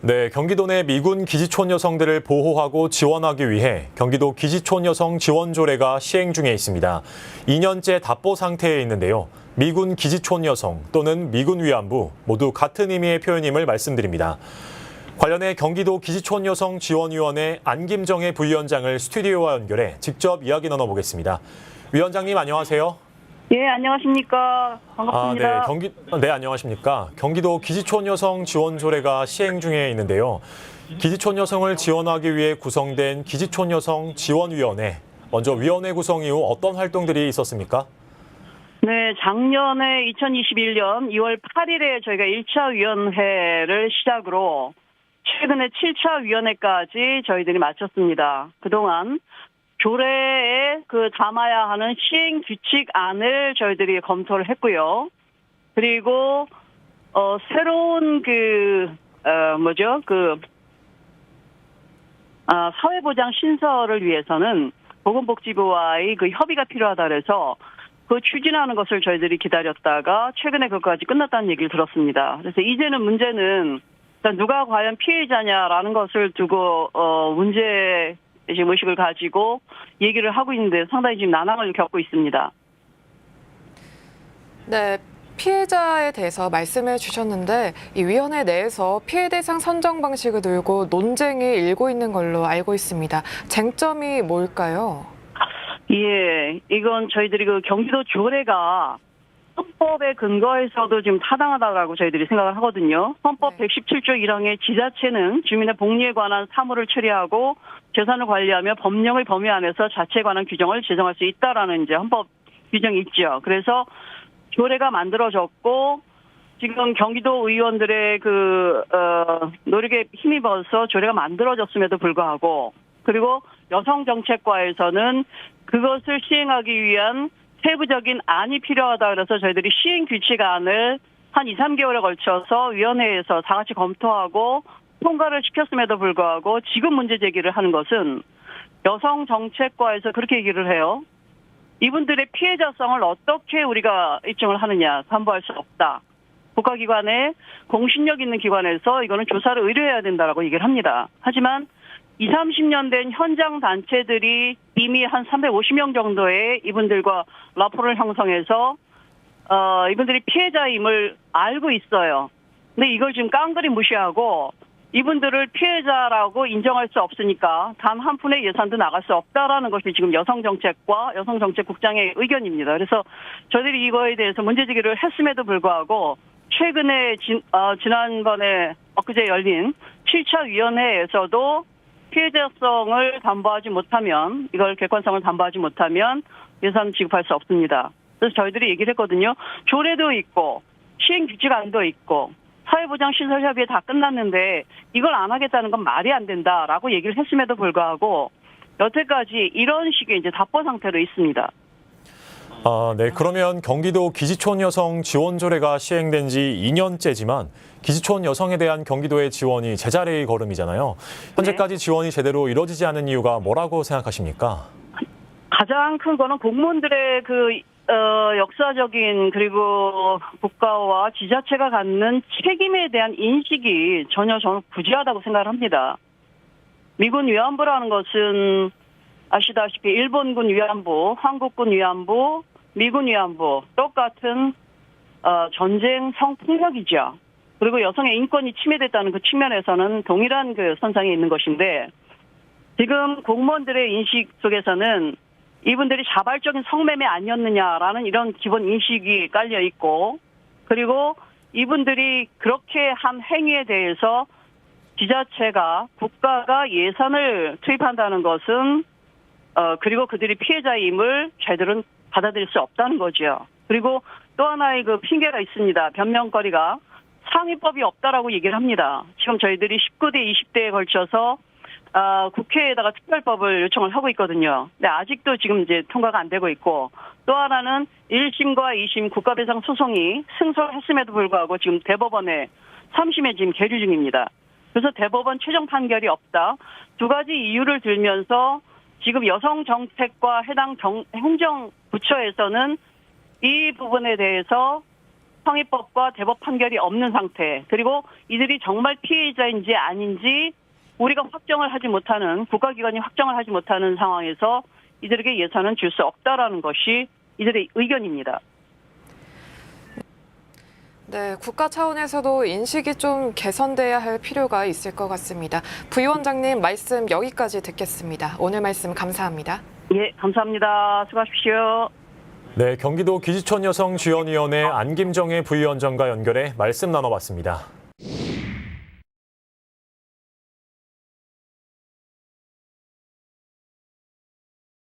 네, 경기도 내 미군 기지촌 여성들을 보호하고 지원하기 위해 경기도 기지촌 여성 지원 조례가 시행 중에 있습니다. 2년째 답보 상태에 있는데요. 미군 기지촌 여성 또는 미군 위안부 모두 같은 의미의 표현임을 말씀드립니다. 관련해 경기도 기지촌 여성 지원위원회 안김정혜 부위원장을 스튜디오와 연결해 직접 이야기 나눠보겠습니다. 위원장님 안녕하세요. 예, 안녕하십니까. 반갑습니다. 네, 안녕하십니까. 경기도 기지촌 여성 지원 조례가 시행 중에 있는데요. 기지촌 여성을 지원하기 위해 구성된 기지촌 여성 지원위원회. 먼저 위원회 구성 이후 어떤 활동들이 있었습니까? 네, 작년에 2021년 2월 8일에 저희가 1차 위원회를 시작으로 최근에 7차 위원회까지 저희들이 마쳤습니다. 그동안 조례에 담아야 하는 시행 규칙안을 저희들이 검토를 했고요. 그리고 새로운 사회보장 신설을 위해서는 보건복지부와의 협의가 필요하다 그래서 추진하는 것을 저희들이 기다렸다가 최근에 그것까지 끝났다는 얘기를 들었습니다. 그래서 이제는 문제는 누가 과연 피해자냐라는 것을 두고 문제 지금 의식을 가지고 얘기를 하고 있는데 상당히 지금 난항을 겪고 있습니다. 네, 피해자에 대해서 말씀해 주셨는데 이 위원회 내에서 피해 대상 선정 방식을 두고 논쟁이 일고 있는 걸로 알고 있습니다. 쟁점이 뭘까요? 예, 이건 저희들이 경기도 조례가 헌법에 근거해서도 지금 타당하다고 저희들이 생각을 하거든요. 헌법 117조 1항의 지자체는 주민의 복리에 관한 사무를 처리하고 재산을 관리하며 법령의 범위 안에서 자체에 관한 규정을 제정할 수 있다라는 이제 헌법 규정이 있죠. 그래서 조례가 만들어졌고 지금 경기도 의원들의 노력에 힘입어서 조례가 만들어졌음에도 불구하고 그리고 여성정책과에서는 그것을 시행하기 위한 세부적인 안이 필요하다 그래서 저희들이 시행 규칙안을 한 2, 3개월에 걸쳐서 위원회에서 다 같이 검토하고 통과를 시켰음에도 불구하고 지금 문제 제기를 하는 것은 여성정책과에서 그렇게 얘기를 해요. 이분들의 피해자성을 어떻게 우리가 입증을 하느냐, 담보할 수 없다. 국가기관에 공신력 있는 기관에서 이거는 조사를 의뢰해야 된다라고 얘기를 합니다. 하지만 20, 30년 된 현장 단체들이 이미 한 350명 정도의 이분들과 라포를 형성해서 이분들이 피해자임을 알고 있어요. 근데 이걸 지금 깡그리 무시하고 이분들을 피해자라고 인정할 수 없으니까 단 한 푼의 예산도 나갈 수 없다라는 것이 지금 여성정책과 여성정책국장의 의견입니다. 그래서 저희들이 이거에 대해서 문제제기를 했음에도 불구하고 최근에 지난번에 엊그제 열린 7차 위원회에서도 피해자성을 담보하지 못하면 이걸 객관성을 담보하지 못하면 예산 지급할 수 없습니다. 그래서 저희들이 얘기를 했거든요. 조례도 있고 시행규칙안도 있고 사회보장시설협의회 다 끝났는데 이걸 안 하겠다는 건 말이 안 된다라고 얘기를 했음에도 불구하고 여태까지 이런 식의 이제 답보 상태로 있습니다. 네. 그러면 경기도 기지촌 여성 지원 조례가 시행된 지 2년째지만 기지촌 여성에 대한 경기도의 지원이 제자리의 걸음이잖아요. 현재까지 지원이 제대로 이루어지지 않은 이유가 뭐라고 생각하십니까? 가장 큰 거는 공무원들의 역사적인 그리고 국가와 지자체가 갖는 책임에 대한 인식이 전혀 저는 부재하다고 생각을 합니다. 미군 위안부라는 것은 아시다시피 일본군 위안부, 한국군 위안부, 미군 위안부 똑같은 전쟁 성폭력이죠. 그리고 여성의 인권이 침해됐다는 그 측면에서는 동일한 선상에 있는 것인데 지금 공무원들의 인식 속에서는 이분들이 자발적인 성매매 아니었느냐라는 이런 기본 인식이 깔려 있고 그리고 이분들이 그렇게 한 행위에 대해서 지자체가 국가가 예산을 투입한다는 것은 그리고 그들이 피해자임을 저희들은 받아들일 수 없다는 거죠. 그리고 또 하나의 핑계가 있습니다. 변명거리가 상위법이 없다라고 얘기를 합니다. 지금 저희들이 19대, 20대에 걸쳐서 국회에다가 특별법을 요청을 하고 있거든요. 근데 아직도 지금 이제 통과가 안 되고 있고 또 하나는 1심과 2심 국가배상 소송이 승소했음에도 불구하고 지금 대법원에 3심에 지금 계류 중입니다. 그래서 대법원 최종 판결이 없다. 두 가지 이유를 들면서 지금 여성정책과 해당 행정부처에서는 이 부분에 대해서 성립법과 대법 판결이 없는 상태, 그리고 이들이 정말 피해자인지 아닌지 우리가 확정을 하지 못하는, 국가기관이 확정을 하지 못하는 상황에서 이들에게 예산은 줄 수 없다라는 것이 이들의 의견입니다. 네, 국가 차원에서도 인식이 좀 개선돼야 할 필요가 있을 것 같습니다. 부위원장님 말씀 여기까지 듣겠습니다. 오늘 말씀 감사합니다. 예, 감사합니다. 수고하십시오. 네, 경기도 기지촌 여성 지원위원회 안김정혜 부위원장과 연결해 말씀 나눠봤습니다.